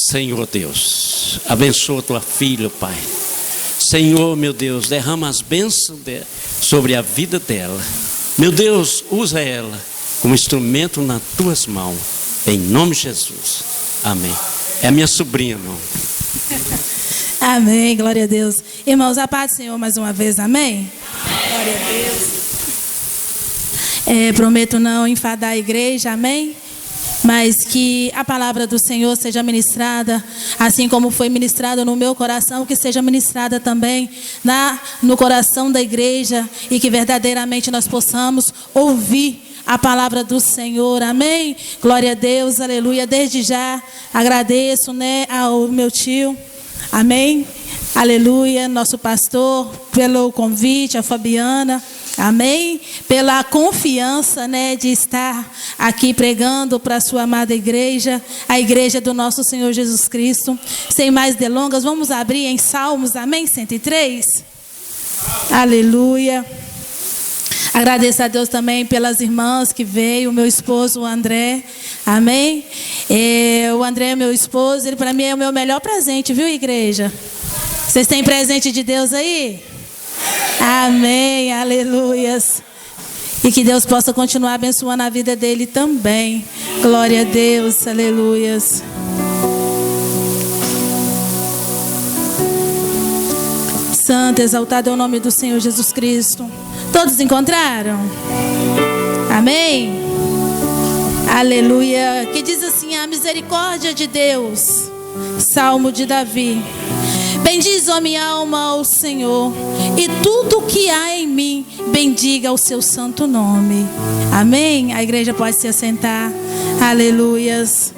Senhor Deus, abençoa tua filha, Pai. Senhor, meu Deus, derrama as bênçãos sobre a vida dela. Meu Deus, usa ela como instrumento nas tuas mãos. Em nome de Jesus. Amém. É a minha sobrinha, irmão. Amém, glória a Deus. Irmãos, a paz do Senhor mais uma vez, amém? Glória a Deus. Prometo não enfadar a igreja, amém? Mas que a palavra do Senhor seja ministrada, assim como foi ministrada no meu coração, que seja ministrada também no coração da igreja, e que verdadeiramente nós possamos ouvir a palavra do Senhor, amém? Glória a Deus, aleluia. Desde já agradeço, ao meu tio, amém? Aleluia, nosso pastor, pelo convite, a Fabiana, amém? Pela confiança, de estar aqui pregando para a sua amada igreja, a igreja do nosso Senhor Jesus Cristo. Sem mais delongas, vamos abrir em Salmos, amém? 103. Aleluia. Agradeço a Deus também pelas irmãs que veio, o meu esposo, o André, amém? O André é meu esposo, ele para mim é o meu melhor presente, viu, igreja? Vocês têm presente de Deus aí? Amém, aleluias. E que Deus possa continuar abençoando a vida dele também. Glória a Deus, aleluias. Santo, exaltado é o nome do Senhor Jesus Cristo. Todos encontraram? Amém? Aleluia. Que diz assim: a misericórdia de Deus. Salmo de Davi. Bendiz, ó minha alma, ao Senhor, e tudo que há em mim, bendiga o seu santo nome. Amém? A igreja pode se assentar. Aleluias.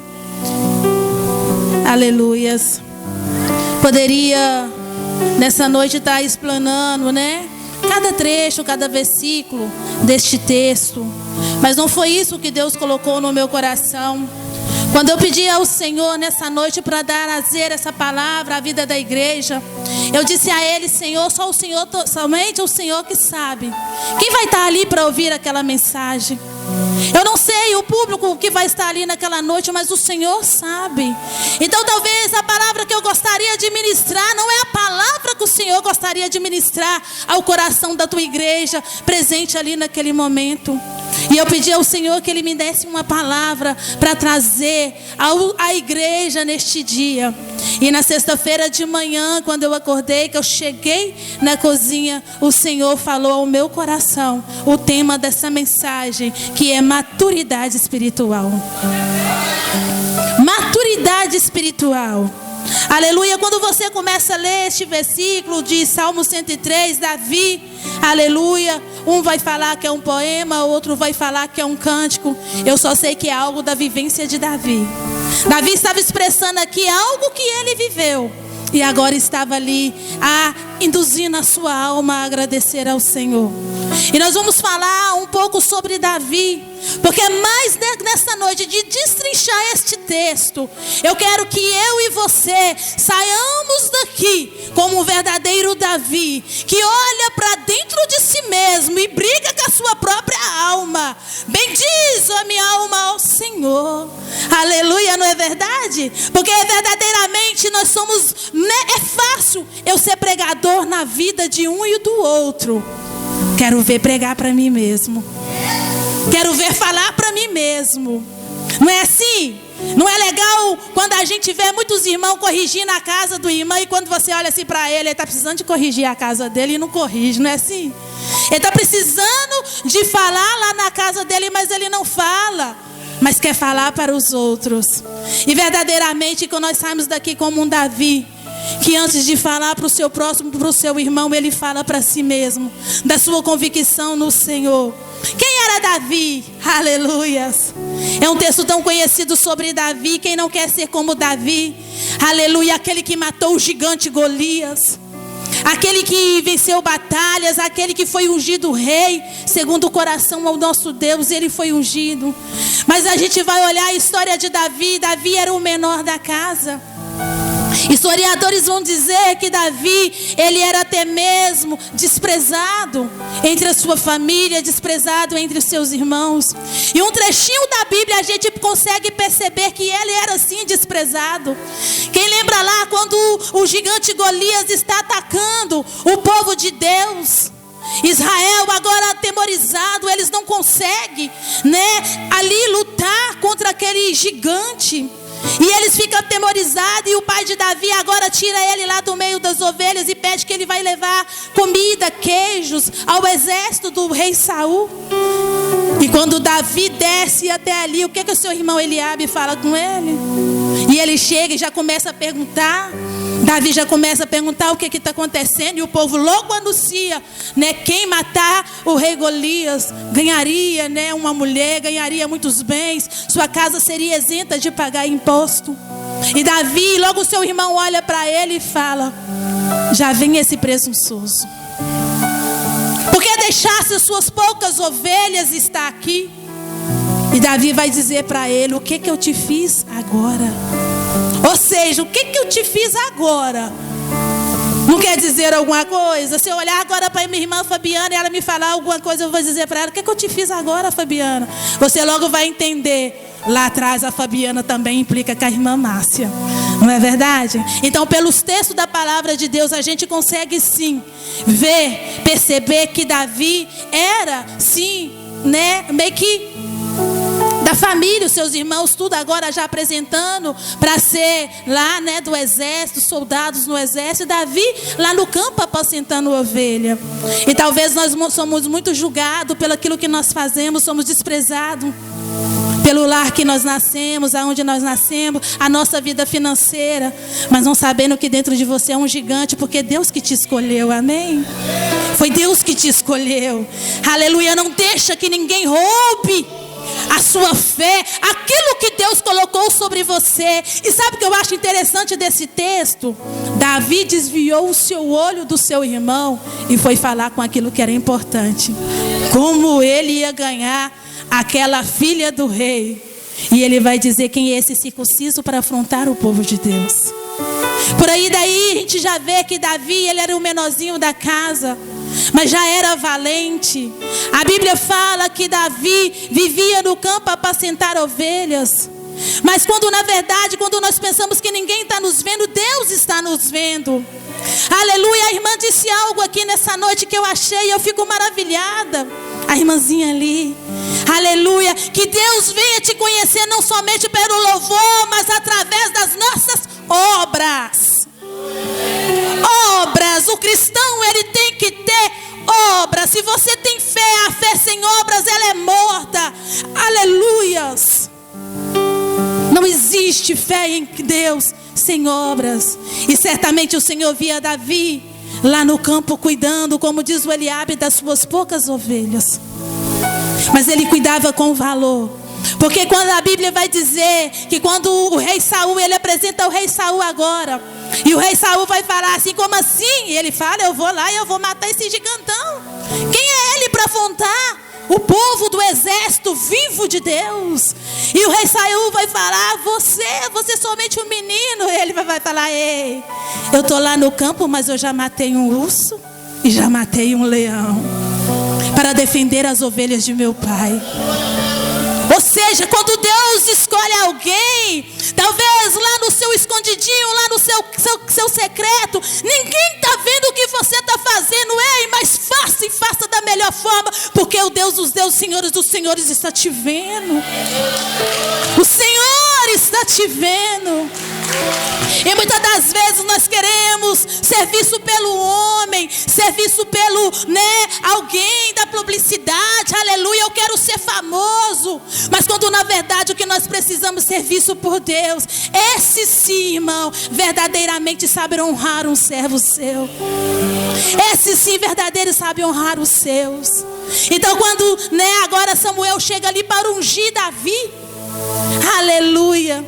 Aleluias. Poderia nessa noite estar explanando, cada trecho, cada versículo deste texto, mas não foi isso que Deus colocou no meu coração. Quando eu pedi ao Senhor nessa noite para trazer essa palavra à vida da igreja, eu disse a Ele: Senhor, só o Senhor, somente o Senhor que sabe quem vai estar ali para ouvir aquela mensagem. Eu não sei o público que vai estar ali naquela noite, mas o Senhor sabe. Então talvez a palavra que eu gostaria de ministrar não é a palavra que o Senhor gostaria de ministrar ao coração da tua igreja presente ali naquele momento. E eu pedi ao Senhor que Ele me desse uma palavra para trazer à igreja neste dia. E na sexta-feira de manhã, quando eu acordei, que eu cheguei na cozinha, o Senhor falou ao meu coração o tema dessa mensagem, que é maturidade espiritual. Maturidade espiritual. Aleluia. Quando você começa a ler este versículo de Salmo 103, Davi, aleluia, um vai falar que é um poema, outro vai falar que é um cântico. Eu só sei que é algo da vivência de Davi. Davi estava expressando aqui algo que ele viveu, e agora estava ali induzindo a sua alma a agradecer ao Senhor. E nós vamos falar um pouco sobre Davi, porque mais nessa noite de destrinchar este texto, eu quero que eu e você saiamos daqui como um verdadeiro Davi, que olha para dentro de si mesmo e briga com a sua própria alma. Bendiz a minha alma ao Senhor. Aleluia, não é verdade? Porque verdadeiramente nós somos, é fácil eu ser pregador na vida de um e do outro. Quero ver pregar para mim mesmo. Quero ver falar para mim mesmo. Não é assim? Não é legal quando a gente vê muitos irmãos corrigindo a casa do irmão, e quando você olha assim para ele está precisando de corrigir a casa dele e não corrige, não é assim? Ele está precisando de falar lá na casa dele, mas ele não fala, mas quer falar para os outros. E verdadeiramente, quando nós saímos daqui como um Davi, que antes de falar para o seu próximo, para o seu irmão, ele fala para si mesmo, da sua convicção no Senhor. Quem era Davi? Aleluias. É um texto tão conhecido sobre Davi. Quem não quer ser como Davi? Aleluia. Aquele que matou o gigante Golias, aquele que venceu batalhas, aquele que foi ungido rei segundo o coração ao nosso Deus. Ele foi ungido. Mas a gente vai olhar a história de Davi. Davi era o menor da casa. E Historiadores vão dizer que Davi, ele era até mesmo desprezado entre a sua família, desprezado entre os seus irmãos. E um trechinho da Bíblia a gente consegue perceber que ele era assim desprezado. Quem lembra lá quando o gigante Golias está atacando o povo de Deus? Israel agora atemorizado, eles não conseguem, ali lutar contra aquele gigante. E eles ficam atemorizados, e o pai de Davi agora tira ele lá do meio das ovelhas e pede que ele vai levar comida, queijos ao exército do rei Saul. E quando Davi desce até ali, o que o seu irmão Eliabe fala com ele? E ele chega e já começa a perguntar. Davi já começa a perguntar o que está acontecendo, e o povo logo anuncia, quem matar o rei Golias ganharia, uma mulher, ganharia muitos bens, sua casa seria isenta de pagar imposto. E Davi, logo seu irmão olha para ele e fala: já vem esse presunçoso, porque deixasse as suas poucas ovelhas estar aqui? E Davi vai dizer para ele: o que eu te fiz agora? Ou seja, o que eu te fiz agora? Não quer dizer alguma coisa? Se eu olhar agora para minha irmã Fabiana e ela me falar alguma coisa, eu vou dizer para ela: o que eu te fiz agora, Fabiana? Você logo vai entender. Lá atrás a Fabiana também implica com a irmã Márcia. Não é verdade? Então, pelos textos da palavra de Deus, a gente consegue sim ver, perceber que Davi era sim, meio que da família, os seus irmãos, tudo agora já apresentando para ser lá, do exército, soldados no exército. Davi lá no campo apacentando ovelha. E talvez nós somos muito julgados pelo aquilo que nós fazemos, somos desprezados pelo lar que nós nascemos, aonde nós nascemos, a nossa vida financeira, mas não sabendo que dentro de você é um gigante, porque é Deus que te escolheu, amém? Foi Deus que te escolheu, aleluia. Não deixa que ninguém roube a sua fé, aquilo que Deus colocou sobre você. E sabe o que eu acho interessante desse texto? Davi desviou o seu olho do seu irmão e foi falar com aquilo que era importante, como ele ia ganhar aquela filha do rei. E ele vai dizer quem é esse circunciso para afrontar o povo de Deus. Por aí daí a gente já vê que Davi, ele era o menorzinho da casa, mas já era valente. A Bíblia fala que Davi vivia no campo a apacentar ovelhas. Mas quando na verdade, quando nós pensamos que ninguém está nos vendo, Deus está nos vendo. Aleluia. A irmã disse algo aqui nessa noite que eu achei e eu fico maravilhada. A irmãzinha ali, aleluia. Que Deus venha te conhecer não somente pelo louvor, mas através das nossas obras. Obras, o cristão ele tem que ter obras. Se você tem fé, a fé sem obras ela é morta. Aleluias. Não existe fé em Deus sem obras. E certamente o Senhor via Davi lá no campo cuidando, como diz o Eliabe, das suas poucas ovelhas. Mas ele cuidava com valor. Porque quando a Bíblia vai dizer que quando o rei Saul, ele apresenta o rei Saul agora, e o rei Saul vai falar assim: como assim? E ele fala: eu vou lá e eu vou matar esse gigantão. Quem é ele para afrontar o povo do exército vivo de Deus? E o rei Saul vai falar: você é somente um menino. Ele vai falar: ei, eu estou lá no campo, mas eu já matei um urso e já matei um leão para defender as ovelhas de meu pai. Ou seja, quando Deus escolhe alguém, talvez lá no seu escondidinho, lá no seu secreto, ninguém está vendo o que você está fazendo. Ei, mas faça e faça da melhor forma, porque o Deus dos deuses, Senhores dos senhores está te vendo. O Senhor está te vendo. E muitas das vezes nós queremos ser visto pelo homem, ser visto pelo, alguém da publicidade, aleluia, eu quero ser famoso. Mas quando na verdade o que nós precisamos ser visto por Deus, esse sim, irmão, verdadeiramente sabe honrar um servo seu. Esse sim, verdadeiro, sabe honrar os seus. Então quando, agora Samuel chega ali para ungir Davi, aleluia,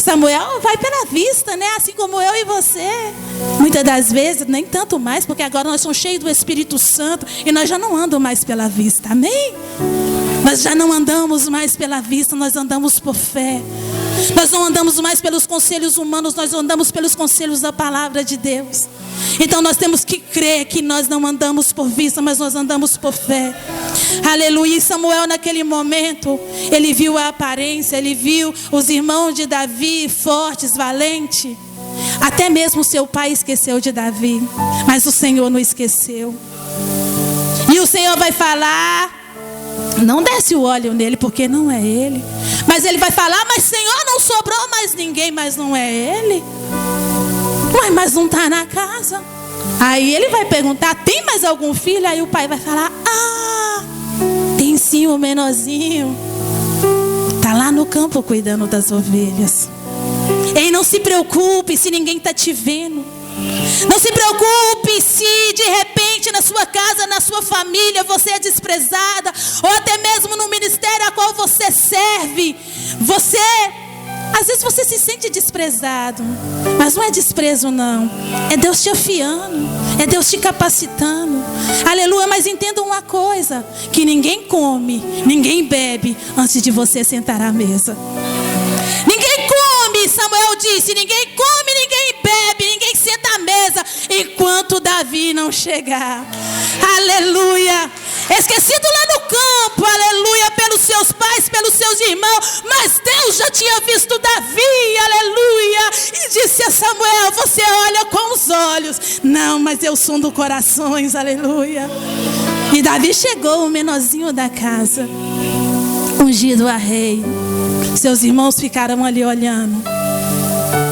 Samuel vai pela vista, assim como eu e você. Muitas das vezes, nem tanto mais, porque agora nós somos cheios do Espírito Santo e nós já não andamos mais pela vista, amém? Nós já não andamos mais pela vista, nós andamos por fé. Nós não andamos mais pelos conselhos humanos, nós andamos pelos conselhos da palavra de Deus. Então nós temos que crer que nós não andamos por vista, mas nós andamos por fé. Aleluia. E Samuel, naquele momento, ele viu a aparência, ele viu os irmãos de Davi fortes, valentes. Até mesmo seu pai esqueceu de Davi, mas o Senhor não esqueceu. E o Senhor vai falar: não desce o óleo nele, porque não é ele. Mas ele vai falar: mas Senhor, não sobrou mais ninguém, mas não é ele. Ué, mas não está na casa. Aí ele vai perguntar: tem mais algum filho? Aí o pai vai falar: ah, tem sim, o menorzinho. Está lá no campo cuidando das ovelhas. Ei, não se preocupe se ninguém está te vendo. Não se preocupe se de repente na sua casa, na sua família, você é desprezada, ou até mesmo no ministério a qual você serve. Às vezes você se sente desprezado, mas não é desprezo não, é Deus te afiando, é Deus te capacitando. Aleluia. Mas entenda uma coisa: que ninguém come, ninguém bebe antes de você sentar à mesa. Ninguém come, Samuel disse, ninguém come, ninguém bebe, ninguém senta à mesa enquanto Davi não chegar. Aleluia. Esquecido lá no campo, aleluia, pelos seus pais, pelos seus irmãos, mas Deus já tinha visto Davi, aleluia, e disse a Samuel: você olha com os olhos, não, mas eu sondo corações, aleluia. E Davi chegou, o menorzinho da casa, ungido a rei. Seus irmãos ficaram ali olhando,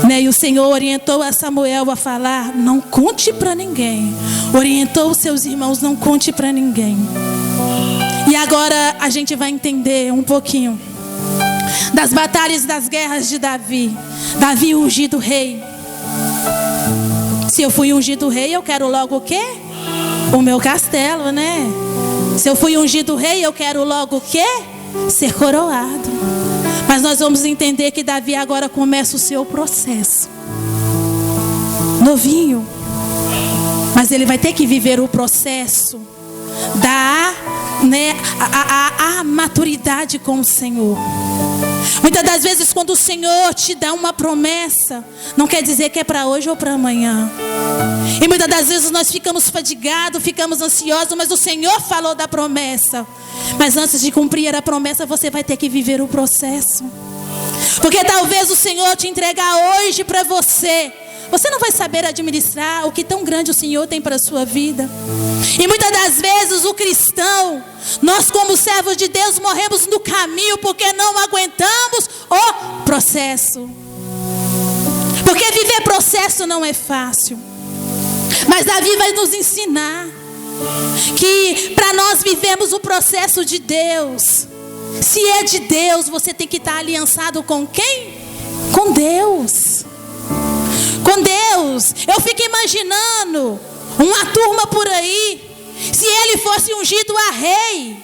né? E o Senhor orientou a Samuel a falar: não conte para ninguém. Orientou os seus irmãos: não conte para ninguém. E agora a gente vai entender um pouquinho das batalhas, das guerras de Davi. Davi ungido rei. Se eu fui ungido rei, eu quero logo o quê? O meu castelo, né? Se eu fui ungido rei, eu quero logo o quê? Ser coroado. Mas nós vamos entender que Davi agora começa o seu processo. Novinho. Mas ele vai ter que viver o processo a maturidade com o Senhor. Muitas das vezes quando o Senhor te dá uma promessa, não quer dizer que é para hoje ou para amanhã. E muitas das vezes nós ficamos fadigados, ficamos ansiosos, mas o Senhor falou da promessa. Mas antes de cumprir a promessa, você vai ter que viver o processo. Porque talvez o Senhor te entregar hoje para você não vai saber administrar o que tão grande o Senhor tem para a sua vida. E muitas das vezes o cristão, nós como servos de Deus, morremos no caminho porque não aguentamos o processo. Porque viver processo não é fácil. Mas Davi vai nos ensinar que para nós vivermos o processo de Deus, se é de Deus, você tem que estar aliançado com quem? Com Deus. Com Deus. Eu fico imaginando uma turma por aí, se ele fosse ungido a rei,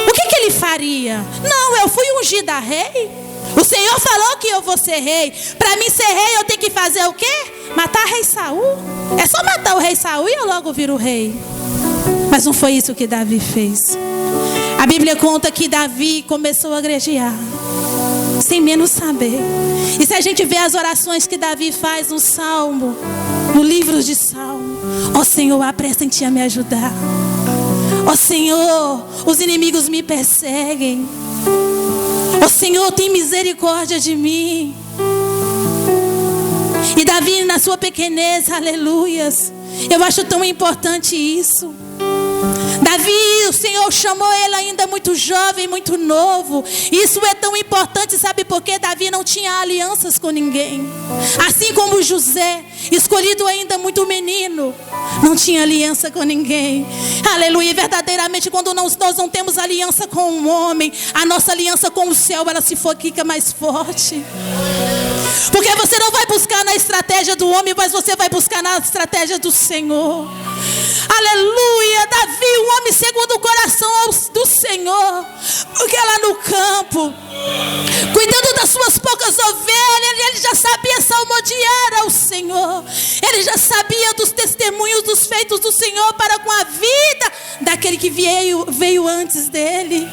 o que ele faria? Não, eu fui ungida a rei. O Senhor falou que eu vou ser rei. Para mim ser rei, eu tenho que fazer o quê? Matar o rei Saul. É só matar o rei Saul e eu logo viro rei. Mas não foi isso que Davi fez. A Bíblia conta que Davi começou a guerrear sem menos saber. E se a gente vê as orações que Davi faz no Salmo, no livro de Salmo: ó Senhor, apressa em ti a me ajudar. Ó Senhor, os inimigos me perseguem. Ó Senhor, tem misericórdia de mim. E Davi, na sua pequenez, aleluias, eu acho tão importante isso. Davi, o Senhor chamou ele ainda muito jovem, muito novo. Isso é tão importante, sabe por quê? Davi não tinha alianças com ninguém. Assim como José, escolhido ainda muito menino, não tinha aliança com ninguém. Aleluia. E verdadeiramente, quando nós não temos aliança com um homem, a nossa aliança com o céu, ela se fica mais forte. Porque você não vai buscar na estratégia do homem, mas você vai buscar na estratégia do Senhor. Aleluia. Davi, um homem segundo o coração do Senhor, porque lá no campo, cuidando das suas poucas ovelhas, ele já sabia salmodiar ao Senhor. Ele já sabia dos testemunhos, dos feitos do Senhor para com a vida daquele que veio antes dele.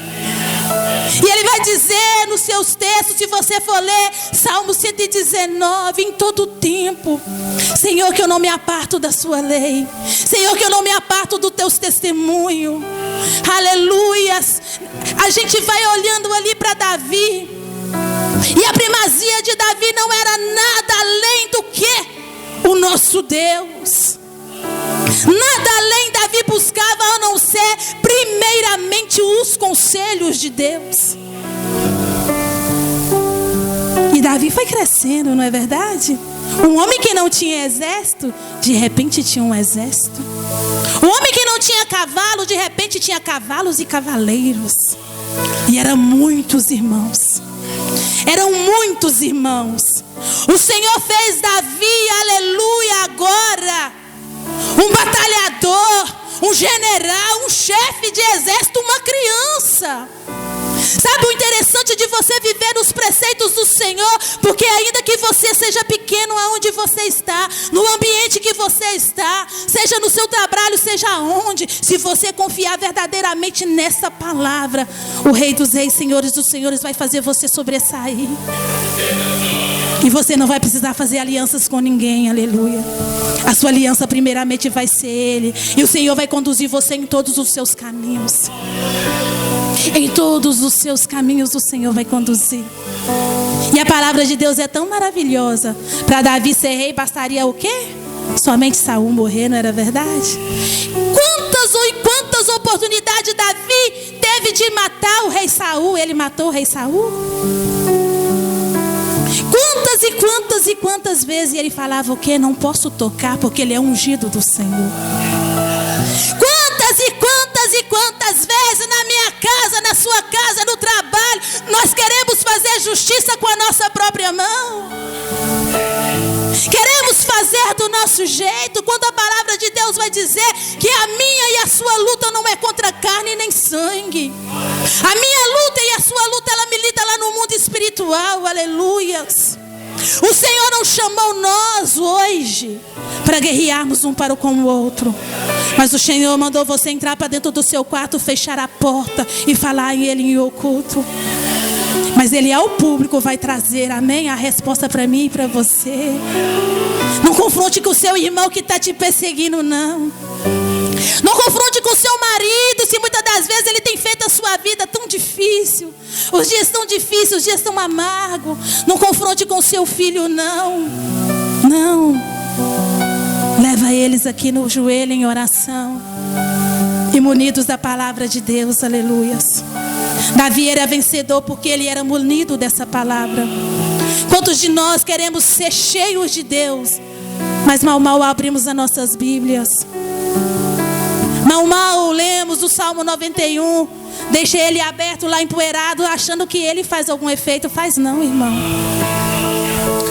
E ele vai dizer nos seus textos, se você for ler Salmo 119, em todo o tempo: Senhor, que eu não me aparto da sua lei. Senhor, que eu não me aparto do teus testemunhos. Aleluias. A gente vai olhando ali para Davi, e a primazia de Davi não era nada além do que o nosso Deus. Nada além Davi buscava a não ser primeiramente os conselhos de Deus. E Davi foi crescendo, não é verdade? Um homem que não tinha exército, de repente tinha um exército. Um homem que não tinha cavalo, de repente tinha cavalos e cavaleiros. E eram muitos irmãos. Eram muitos irmãos. O Senhor fez Davi, aleluia, agora um batalhador, um general, um chefe de exército, uma criança. Sabe o interessante de você viver nos preceitos do Senhor? Porque ainda que você seja pequeno aonde você está, no ambiente que você está, seja no seu trabalho, seja aonde, se você confiar verdadeiramente nessa palavra, o Rei dos Reis, Senhores dos Senhores vai fazer você sobressair. E você não vai precisar fazer alianças com ninguém, aleluia. A sua aliança primeiramente vai ser Ele. E o Senhor vai conduzir você em todos os seus caminhos. Em todos os seus caminhos o Senhor vai conduzir. E a palavra de Deus é tão maravilhosa. Para Davi ser rei bastaria o quê? Somente Saul morrer, não era verdade? Quantas oportunidades Davi teve de matar o rei Saul? Ele matou o rei Saul? Quantas vezes ele falava o quê? Não posso tocar porque ele é ungido do Senhor. Quantas vezes na minha casa, na sua casa, no trabalho, nós queremos fazer justiça com a nossa própria mão. Queremos fazer do nosso jeito, quando a palavra de Deus vai dizer que a minha e a sua luta não é contra carne nem sangue. A minha luta e a sua luta, ela milita lá no mundo espiritual, aleluias. O Senhor não chamou nós hoje para guerrearmos um para com o outro, mas o Senhor mandou você entrar para dentro do seu quarto, fechar a porta e falar em Ele em oculto. Mas Ele ao público vai trazer, amém, a resposta para mim e para você. Não confronte com o seu irmão que está te perseguindo, não. Não confronte com o seu marido, se muitas das vezes ele tem feito a sua vida tão difícil. Os dias tão difíceis, os dias tão amargos. Não confronte com o seu filho, não. Não. Leva eles aqui no joelho em oração e munidos da palavra de Deus, aleluias. Davi era vencedor porque ele era munido dessa palavra. Quantos de nós queremos ser cheios de Deus, mas mal abrimos as nossas Bíblias? Mal lemos o Salmo 91, deixa ele aberto lá empoeirado, achando que ele faz algum efeito. Faz não, irmão.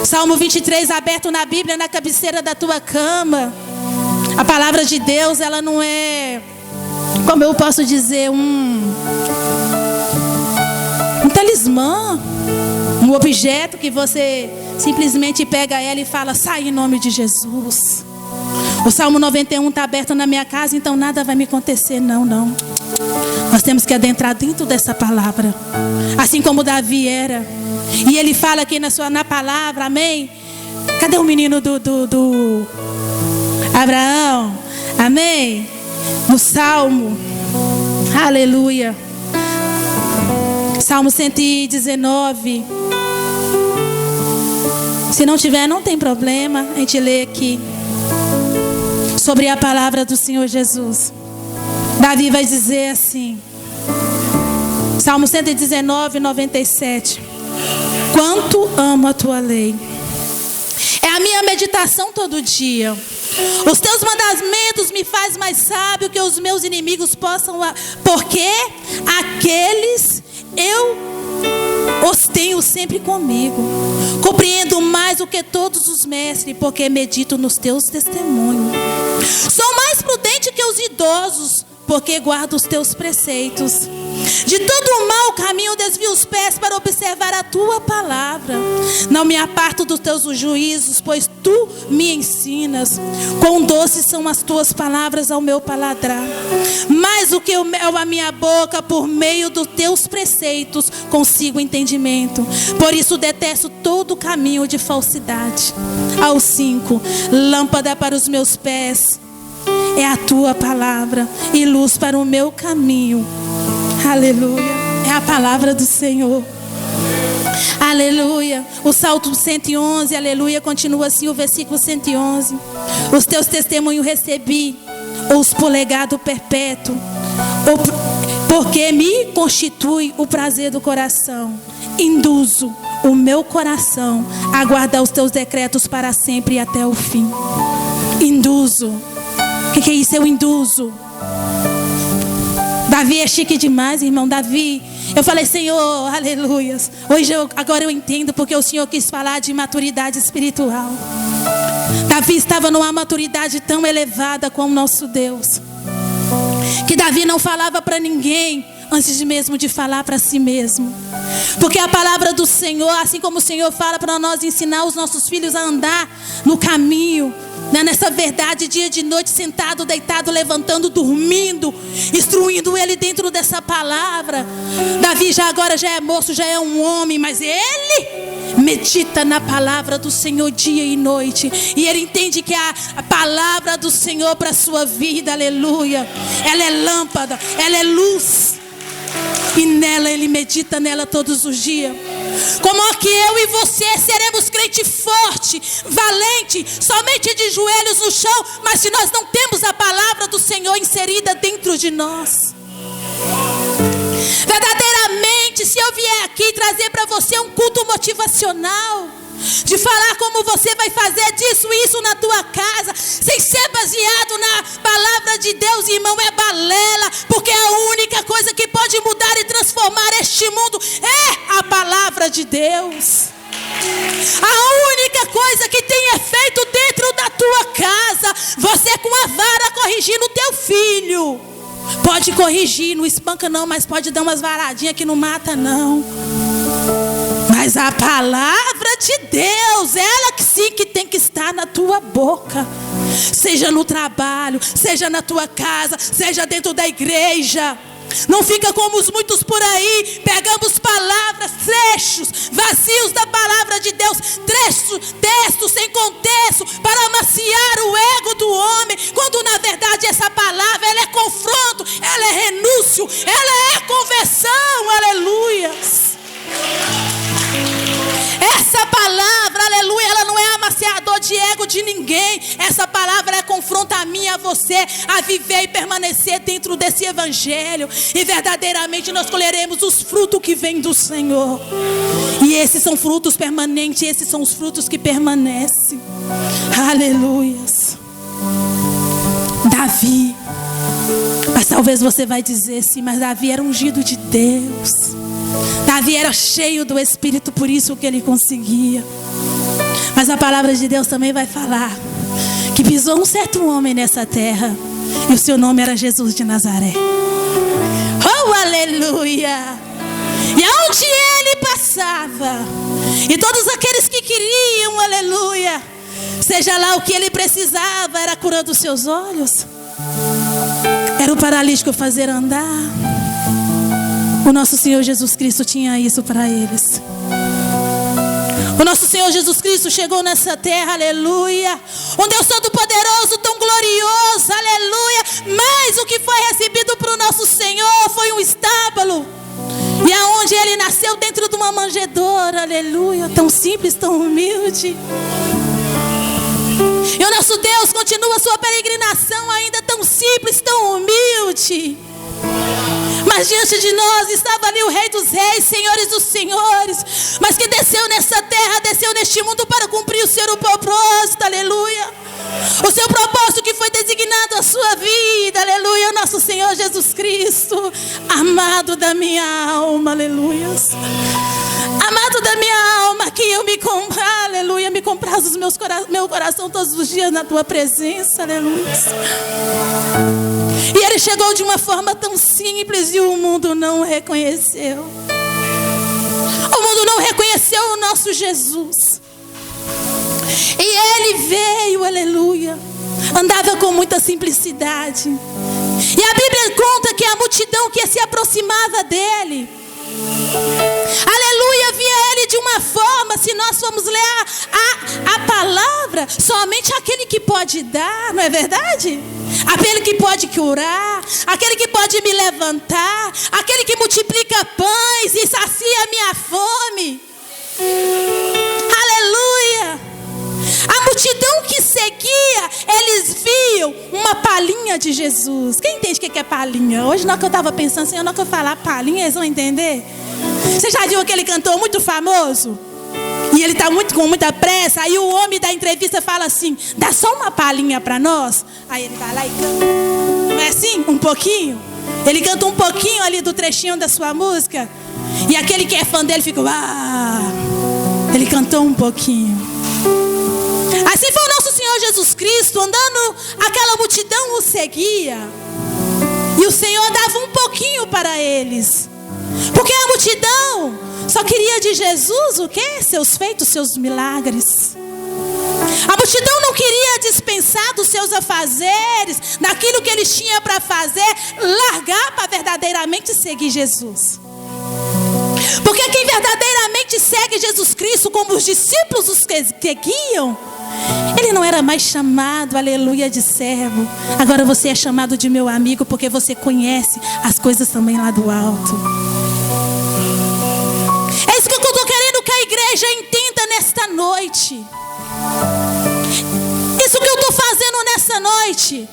Salmo 23 aberto na Bíblia, na cabeceira da tua cama. A palavra de Deus, ela não é, como eu posso dizer, um talismã, um objeto que você simplesmente pega ela e fala: sai em nome de Jesus. O Salmo 91 está aberto na minha casa, então nada vai me acontecer. Não. Nós temos que adentrar dentro dessa palavra, assim como Davi era. E ele fala aqui na palavra, amém? Cadê o menino do Abraão? Amém? No Salmo, aleluia. Salmo 119. Se não tiver, não tem problema, a gente lê aqui sobre a palavra do Senhor Jesus. Davi vai dizer assim, Salmo 119, 97: quanto amo a tua lei, é a minha meditação todo dia. Os teus mandamentos me faz mais sábio que os meus inimigos possam, porque aqueles eu os tenho sempre comigo. Compreendo mais do que todos os mestres, porque medito nos teus testemunhos. Sou mais prudente que os idosos, porque guardo os teus preceitos. De todo mau caminho desvio os pés para observar a tua palavra. Não me aparto dos teus juízos, pois tu me ensinas. Quão doces são as tuas palavras ao meu paladar. Mais do que o mel à minha boca, por meio dos teus preceitos consigo entendimento. Por isso detesto todo caminho de falsidade. Ao 5, lâmpada para os meus pés é a tua palavra e luz para o meu caminho. Aleluia. É a palavra do Senhor. Aleluia. O Salmo 111, aleluia, continua assim o versículo 111. Os teus testemunhos recebi, os por legado perpétuo, porque me constitui o prazer do coração. Induzo o meu coração a guardar os teus decretos para sempre e até o fim. Induzo. O que é isso? Eu induzo. Davi é chique demais, irmão. Davi, eu falei, Senhor, aleluias. Agora eu entendo porque o Senhor quis falar de maturidade espiritual. Davi estava numa maturidade tão elevada com o nosso Deus, que Davi não falava para ninguém antes mesmo de falar para si mesmo. Porque a palavra do Senhor, assim como o Senhor fala para nós ensinar os nossos filhos a andar no caminho, nessa verdade, dia de noite, sentado, deitado, levantando, dormindo, instruindo ele dentro dessa palavra. Davi agora já é moço, já é um homem, mas ele medita na palavra do Senhor dia e noite, e ele entende que a palavra do Senhor para a sua vida, aleluia, ela é lâmpada, ela é luz, e nela ele medita nela todos os dias. Como é que eu e você seremos crente forte, valente, somente de joelhos no chão, mas se nós não temos a palavra do Senhor inserida dentro de nós? Verdadeiramente, se eu vier aqui trazer para você um culto motivacional, de falar como você vai fazer disso e isso na tua casa, sem ser baseado na palavra de Deus, irmão, é balela. Porque a única coisa que pode mudar e transformar este mundo é a palavra de Deus. A única coisa que tem efeito dentro da tua casa, você com a vara corrigindo o teu filho. Pode corrigir, não espanca não, mas pode dar umas varadinhas que não mata não. Mas a palavra de Deus, ela que sim que tem que estar na tua boca. Seja no trabalho, seja na tua casa, seja dentro da igreja. Não fica como os muitos por aí, pegamos palavras, trechos vazios da palavra de Deus, textos sem contexto, para amaciar o ego do homem, quando na verdade essa palavra, ela é confronto, ela é renúncio, ela é conversão, aleluias. Essa palavra, aleluia, ela não é amaciador de ego de ninguém. Essa palavra é confronta a mim e a você a viver e permanecer dentro desse evangelho. E verdadeiramente nós colheremos os frutos que vêm do Senhor. E esses são frutos permanentes, esses são os frutos que permanecem. Aleluias. Davi. Mas talvez você vai dizer sim, mas Davi era ungido de Deus. Davi era cheio do Espírito, por isso que ele conseguia. Mas a palavra de Deus também vai falar que pisou um certo homem nessa terra, e o seu nome era Jesus de Nazaré. Oh, aleluia! E aonde ele passava, e todos aqueles que queriam, aleluia, seja lá o que ele precisava, era curando os seus olhos, era o paralítico fazer andar. O nosso Senhor Jesus Cristo tinha isso para eles. O nosso Senhor Jesus Cristo chegou nessa terra, aleluia, um Deus todo-poderoso, tão glorioso, aleluia. Mas o que foi recebido para o nosso Senhor foi um estábulo. E aonde ele nasceu, dentro de uma manjedoura, aleluia, tão simples, tão humilde. E o nosso Deus continua a sua peregrinação ainda tão simples, tão humilde. Mas diante de nós estava ali o Rei dos Reis, Senhores dos Senhores, mas que desceu nessa terra, desceu neste mundo para cumprir o seu propósito, aleluia. O seu propósito que foi designado à sua vida, aleluia. O nosso Senhor Jesus Cristo, amado da minha alma, aleluia. Amado da minha alma, que iam me comprar, aleluia, me comprar meu coração todos os dias na tua presença, aleluia. E ele chegou de uma forma tão simples e o mundo não o reconheceu. O mundo não reconheceu o nosso Jesus. E ele veio, aleluia, andava com muita simplicidade. E a Bíblia conta que a multidão que se aproximava dele, aleluia, via ele de uma forma, se nós formos ler a palavra, somente aquele que pode dar, não é verdade? Aquele que pode curar, aquele que pode me levantar, aquele que multiplica pães e sacia a minha fome. Aleluia. A multidão que seguia, eles viam uma palhinha de Jesus. Quem entende o que é palhinha? Hoje, na hora que eu estava pensando, Senhor, na hora que eu falar palhinha, eles vão entender. Você já viu aquele cantor muito famoso? E ele está com muita pressa. Aí o homem da entrevista fala assim: dá só uma palhinha para nós. Aí ele vai lá e canta. Não é assim? Um pouquinho. Ele canta um pouquinho ali do trechinho da sua música. E aquele que é fã dele fica: ele cantou um pouquinho. Assim foi o nosso Senhor Jesus Cristo, andando, aquela multidão o seguia. E o Senhor dava um pouquinho para eles. Porque a multidão só queria de Jesus o quê? Seus feitos, seus milagres. A multidão não queria dispensar dos seus afazeres, daquilo que eles tinham para fazer, largar para verdadeiramente seguir Jesus. Porque quem verdadeiramente segue Jesus Cristo, como os discípulos os que seguiam, ele não era mais chamado, aleluia, de servo. Agora você é chamado de meu amigo, porque você conhece as coisas também lá do alto. É isso que eu estou querendo que a igreja entenda nesta noite. Isso que eu estou fazendo nessa noite.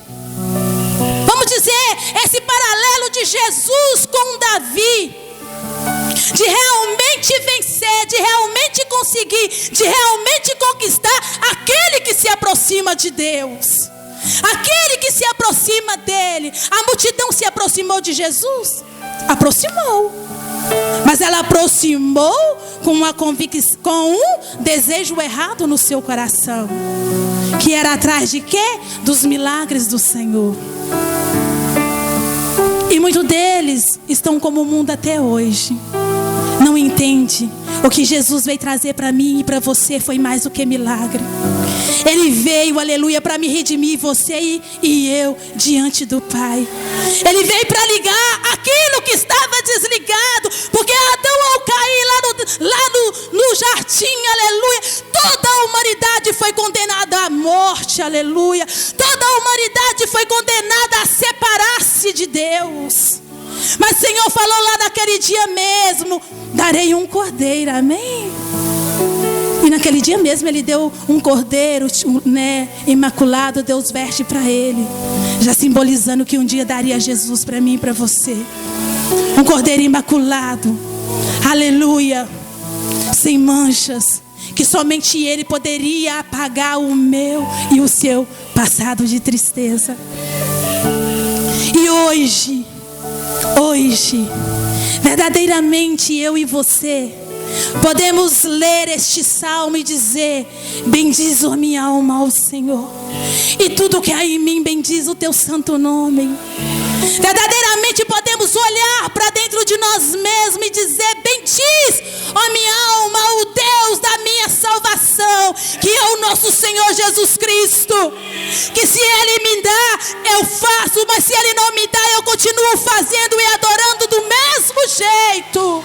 Vamos dizer, esse paralelo de Jesus com Davi, de realmente vencer, de realmente conseguir, de realmente conquistar aquele que se aproxima de Deus, aquele que se aproxima dele. A multidão se aproximou de Jesus? Aproximou, mas ela aproximou com uma convicção, com um desejo errado no seu coração, que era atrás de quê? Dos milagres do Senhor. E muitos deles estão como o mundo até hoje. Não entende. O que Jesus veio trazer para mim e para você foi mais do que milagre. Ele veio, aleluia, para me redimir, você e eu, diante do Pai. Ele veio para ligar aquilo que estava desligado. Porque Adão, ao cair lá no jardim, aleluia, toda a humanidade foi condenada à morte, aleluia. Toda a humanidade foi condenada a separar-se de Deus. Mas o Senhor falou lá naquele dia mesmo: darei um cordeiro, amém? E naquele dia mesmo ele deu um cordeiro, né, imaculado. Deus veste para ele, já simbolizando que um dia daria Jesus para mim e para você. Um cordeiro imaculado, aleluia, sem manchas, que somente ele poderia apagar o meu e o seu passado de tristeza. E hoje, verdadeiramente eu e você podemos ler este salmo e dizer: bendiz a minha alma ao Senhor, e tudo que há em mim bendiz o teu santo nome. Verdadeiramente podemos olhar para dentro de nós mesmos e dizer: bendiz, ó minha alma, o Deus da minha salvação, que é o nosso Senhor Jesus Cristo. Que se Ele me dá, eu faço, mas se Ele não me dá, eu continuo fazendo e adorando do mesmo jeito.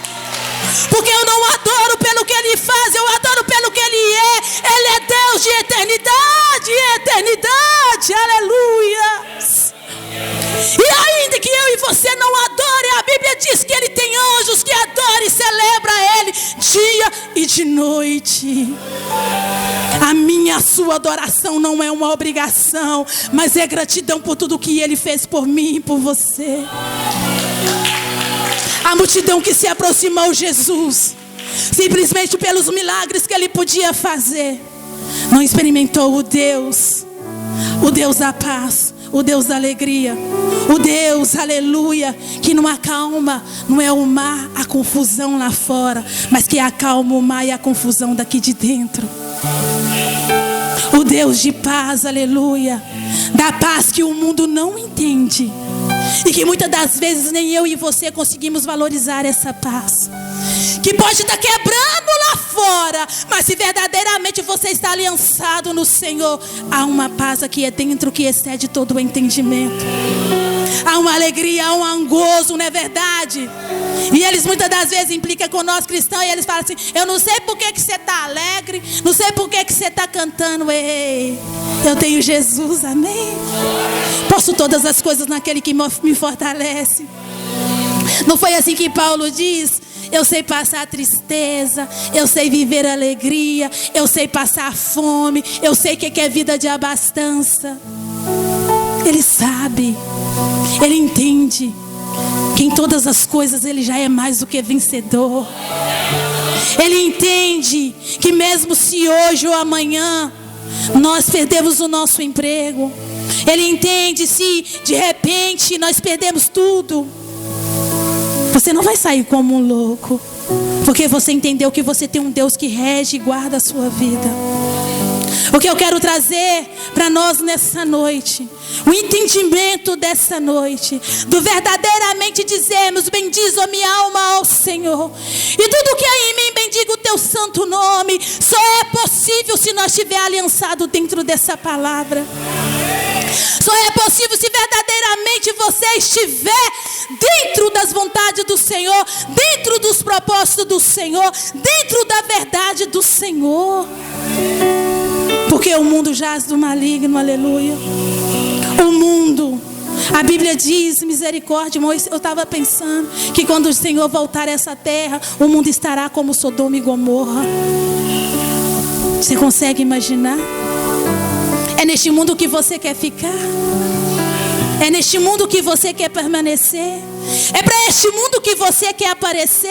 Porque eu não adoro pelo que Ele faz, eu adoro pelo que Ele é. Ele é Deus de eternidade, aleluia. E ainda que eu e você não adore, a Bíblia diz que Ele tem anjos que adoram e celebram Ele dia e de noite. A minha, a sua adoração não é uma obrigação, mas é gratidão por tudo que Ele fez por mim e por você. A multidão que se aproximou de Jesus, simplesmente pelos milagres que Ele podia fazer, não experimentou o Deus da paz, o Deus da alegria, o Deus, aleluia, que não acalma, não é o mar, a confusão lá fora, mas que acalma o mar e a confusão daqui de dentro. O Deus de paz, aleluia, da paz que o mundo não entende e que muitas das vezes nem eu e você conseguimos valorizar essa paz, que pode estar quebrando lá fora, mas se verdadeiramente você está aliançado no Senhor, há uma paz aqui é dentro que excede todo o entendimento. Há uma alegria, há um gozo, não é verdade? E eles muitas das vezes implicam com nós cristãos e eles falam assim: eu não sei por que você está alegre, não sei por que você está cantando. Ei, eu tenho Jesus, amém? Posso todas as coisas naquele que me fortalece. Não foi assim que Paulo diz? Eu sei passar tristeza, eu sei viver alegria, eu sei passar fome, eu sei o que é vida de abastança. Ele sabe, ele entende que em todas as coisas ele já é mais do que vencedor. Ele entende que mesmo se hoje ou amanhã nós perdemos o nosso emprego, ele entende se de repente nós perdemos tudo, você não vai sair como um louco, porque você entendeu que você tem um Deus que rege e guarda a sua vida. O que eu quero trazer para nós nessa noite, o entendimento dessa noite, do verdadeiramente dizermos: bendiz a minha alma ao Senhor, e tudo que há em mim bendiga o teu santo nome. Só é possível se nós estivermos aliançados dentro dessa palavra. Só é possível se verdadeiramente você estiver dentro das vontades do Senhor, dentro dos propósitos do Senhor, dentro da verdade do Senhor. Porque o mundo jaz do maligno, aleluia. O mundo, a Bíblia diz, misericórdia, eu estava pensando que quando o Senhor voltar a essa terra, o mundo estará como Sodoma e Gomorra. Você consegue imaginar? É neste mundo que você quer ficar? É neste mundo que você quer permanecer? É para este mundo que você quer aparecer?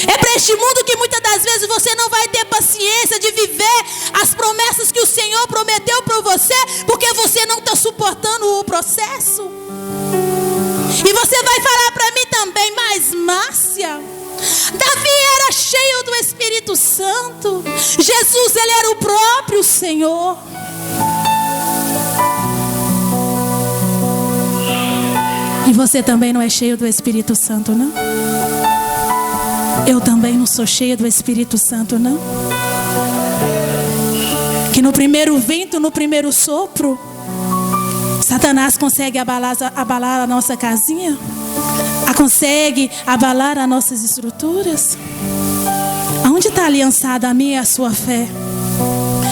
É para este mundo que muitas das vezes você não vai ter paciência de viver as promessas que o Senhor prometeu para você, porque você não está suportando o processo? E você vai falar para mim também: mas Márcia, Davi era cheio do Espírito Santo, Jesus, ele era o próprio Senhor. E você também não é cheio do Espírito Santo, não? Eu também não sou cheia do Espírito Santo, não? Que no primeiro vento, no primeiro sopro, Satanás consegue abalar a nossa casinha? Consegue abalar as nossas estruturas? Aonde está aliançada a minha e a sua fé?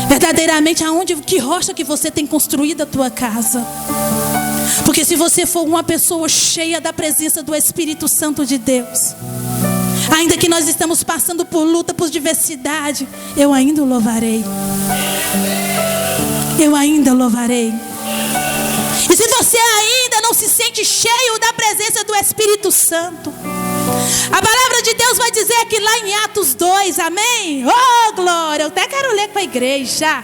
Verdadeiramente, que rocha que você tem construído a tua casa? Porque se você for uma pessoa cheia da presença do Espírito Santo de Deus, ainda que nós estamos passando por luta, por diversidade, eu ainda o louvarei. Eu ainda louvarei. E se você ainda não se sente cheio da presença do Espírito Santo, a palavra de Deus vai dizer que lá em Atos 2, amém? Oh, glória! Eu até quero ler com a igreja.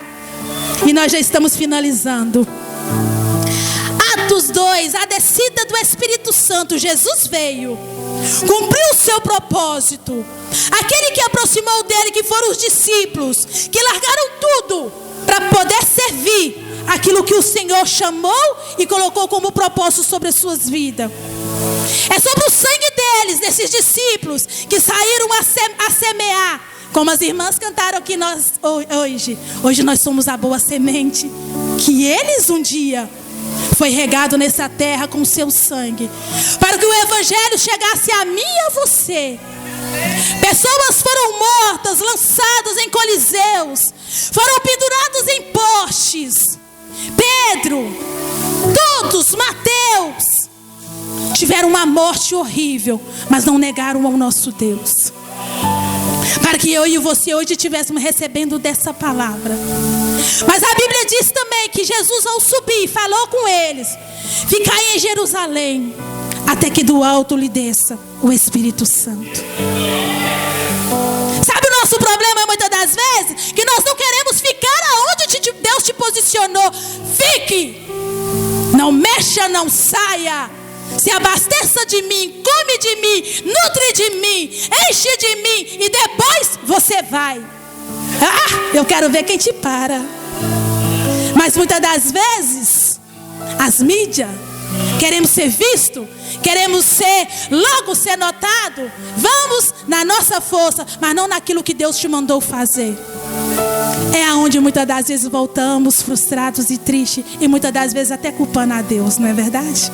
E nós já estamos finalizando. Atos 2, a descida do Espírito Santo. Jesus veio, cumpriu o seu propósito. Aquele que aproximou dele, que foram os discípulos, que largaram tudo para poder servir aquilo que o Senhor chamou e colocou como propósito sobre as suas vidas. É sobre o sangue deles, desses discípulos, que saíram a semear. Como as irmãs cantaram aqui hoje nós somos a boa semente, que eles um dia foi regado nessa terra com o seu sangue, para que o evangelho chegasse a mim e a você. Pessoas foram mortas, lançadas em coliseus, foram pendurados em postes. Pedro, todos, Mateus, tiveram uma morte horrível, mas não negaram ao nosso Deus. Para que eu e você hoje estivéssemos recebendo dessa palavra. Mas a Bíblia diz também que Jesus, ao subir, falou com eles: ficai em Jerusalém, até que do alto lhe desça o Espírito Santo. Sabe o nosso problema muitas das vezes? Que nós não queremos ficar aonde Deus te posicionou. Fique! Não mexa, não saia. Se abasteça de mim, come de mim, nutre de mim, enche de mim, e depois você vai. Eu quero ver quem te para. Mas muitas das vezes, as mídias, queremos ser visto, queremos logo ser notado. Vamos na nossa força, mas não naquilo que Deus te mandou fazer. É aonde muitas das vezes voltamos frustrados e tristes, e muitas das vezes até culpando a Deus, não é verdade?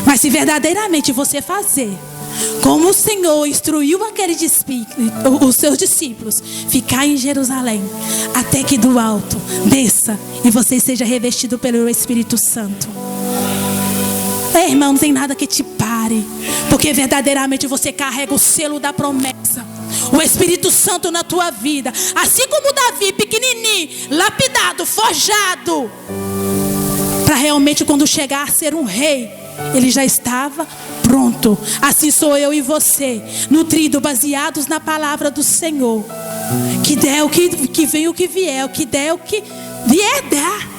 Mas se verdadeiramente você fazer como o Senhor instruiu os seus discípulos, ficar em Jerusalém, até que do alto desça e você seja revestido pelo Espírito Santo. Irmão, não tem nada que te pare, porque verdadeiramente você carrega o selo da promessa, o Espírito Santo na tua vida. Assim como Davi, pequenininho, lapidado, forjado, para realmente quando chegar a ser um rei, ele já estava pronto. Assim sou eu e você, nutrido, baseados na palavra do Senhor. Que der o que vem, o que vier, o que der, o que vier, dá.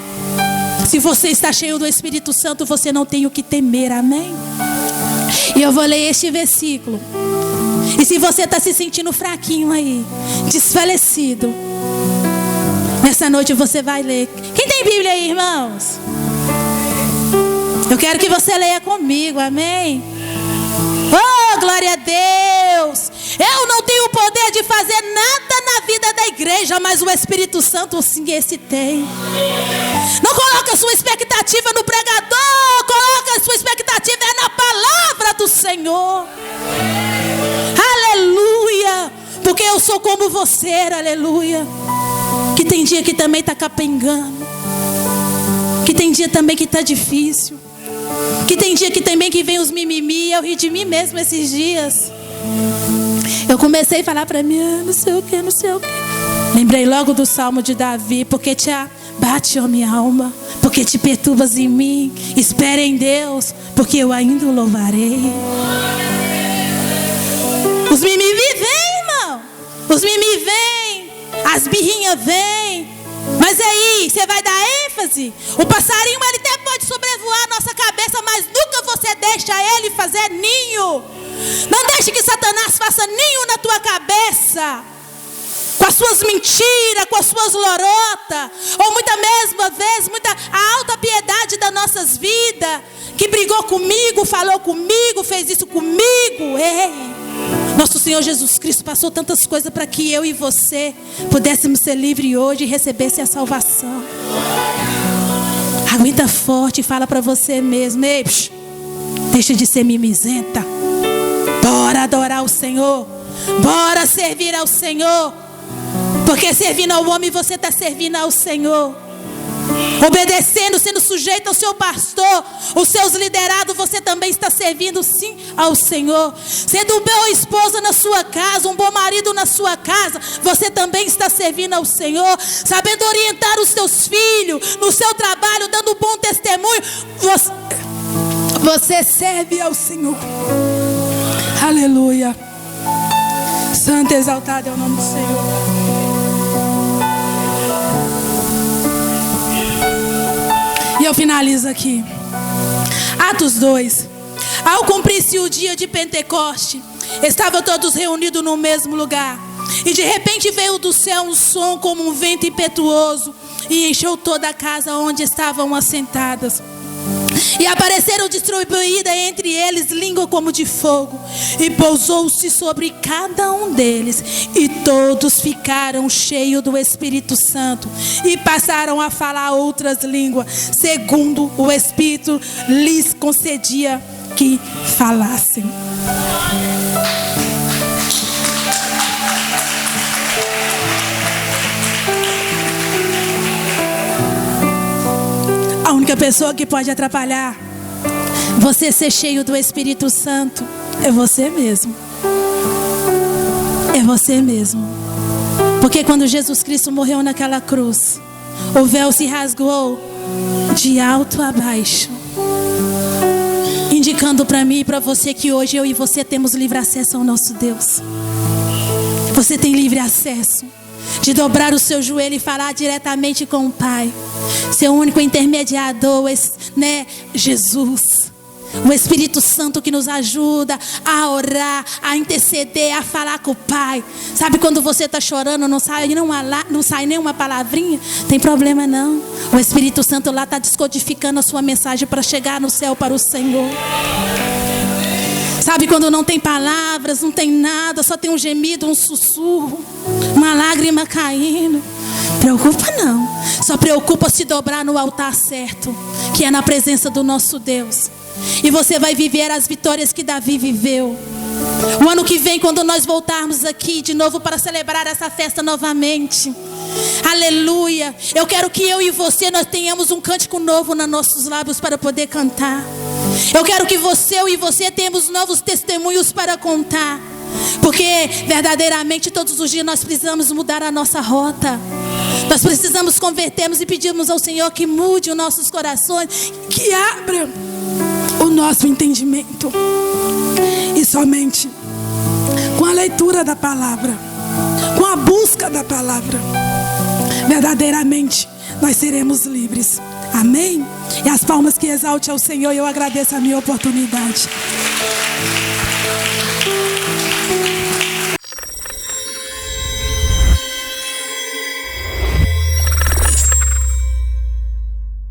Se você está cheio do Espírito Santo, você não tem o que temer, amém? E eu vou ler este versículo. E se você está se sentindo fraquinho aí, desfalecido, nessa noite você vai ler. Quem tem Bíblia aí, irmãos? Eu quero que você leia comigo, amém? Oh, glória a Deus! Eu não tenho o poder de fazer nada na vida da igreja, mas o Espírito Santo sim, esse tem. Não coloque a sua expectativa no pregador, coloque a sua expectativa na palavra do Senhor. Aleluia! Porque eu sou como você, aleluia. Que tem dia que também está capengando, que tem dia também que está difícil, que tem dia que também que vem os mimimi. Eu ri de mim mesmo esses dias. Eu comecei a falar para mim, não sei o que, não sei o que. Lembrei logo do Salmo de Davi. Porque te abate, ó minha alma, porque te perturbas em mim. Espera em Deus, porque eu ainda o louvarei. Os mimimi vêm, irmão. Os mimimi vêm, as birrinhas vêm. Mas aí, você vai dar ênfase. O passarinho, ele até pode sobrevoar a nossa cabeça, mas nunca você deixa ele fazer ninho. Não deixe que Satanás faça ninho na tua cabeça, com as suas mentiras, com as suas lorotas, ou muita a alta piedade das nossas vidas, que brigou comigo, falou comigo, fez isso comigo. Ei, nosso Senhor Jesus Cristo passou tantas coisas para que eu e você pudéssemos ser livres hoje e recebesse a salvação. Aguenta forte e fala para você mesmo: ei, deixa de ser mimizenta. Bora adorar o Senhor, bora servir ao Senhor. Porque servindo ao homem, você está servindo ao Senhor. Obedecendo, sendo sujeito ao seu pastor, os seus liderados, você também está servindo sim ao Senhor. Sendo um bom esposo na sua casa, um bom marido na sua casa, você também está servindo ao Senhor. Sabendo orientar os seus filhos no seu trabalho, dando bom testemunho, você serve ao Senhor. Aleluia. Santo e exaltado é o nome do Senhor. E eu finalizo aqui. Atos 2. Ao cumprir-se o dia de Pentecoste, estavam todos reunidos no mesmo lugar. E de repente veio do céu um som como um vento impetuoso, e encheu toda a casa onde estavam assentadas. E apareceram distribuídas entre eles língua como de fogo, e pousou-se sobre cada um deles, e todos ficaram cheios do Espírito Santo, e passaram a falar outras línguas, segundo o Espírito lhes concedia que falassem. A única pessoa que pode atrapalhar você ser cheio do Espírito Santo é você mesmo. É você mesmo. Porque quando Jesus Cristo morreu naquela cruz, o véu se rasgou de alto a baixo, indicando para mim e para você que hoje eu e você temos livre acesso ao nosso Deus. Você tem livre acesso. de dobrar o seu joelho e falar diretamente com o Pai. Seu único intermediador, né? Jesus. O Espírito Santo que nos ajuda a orar, a interceder, a falar com o Pai. Sabe quando você está chorando, não sai nenhuma palavrinha? Tem problema não. O Espírito Santo lá está descodificando a sua mensagem para chegar no céu para o Senhor. Sabe quando não tem palavras, não tem nada, só tem um gemido, um sussurro, uma lágrima caindo? Preocupa não. Só preocupa se dobrar no altar certo, que é na presença do nosso Deus. E você vai viver as vitórias que Davi viveu. O ano que vem, quando nós voltarmos aqui de novo para celebrar essa festa novamente, aleluia, eu quero que eu e você, nós tenhamos um cântico novo nos nossos lábios para poder cantar. Eu quero que eu e você tenhamos novos testemunhos para contar. Porque verdadeiramente todos os dias nós precisamos mudar a nossa rota. Nós precisamos convertermos e pedirmos ao Senhor que mude os nossos corações, que abra o nosso entendimento. E somente com a leitura da palavra, com a busca da palavra, verdadeiramente nós seremos livres. Amém? E as palmas que exalte ao Senhor, eu agradeço a minha oportunidade.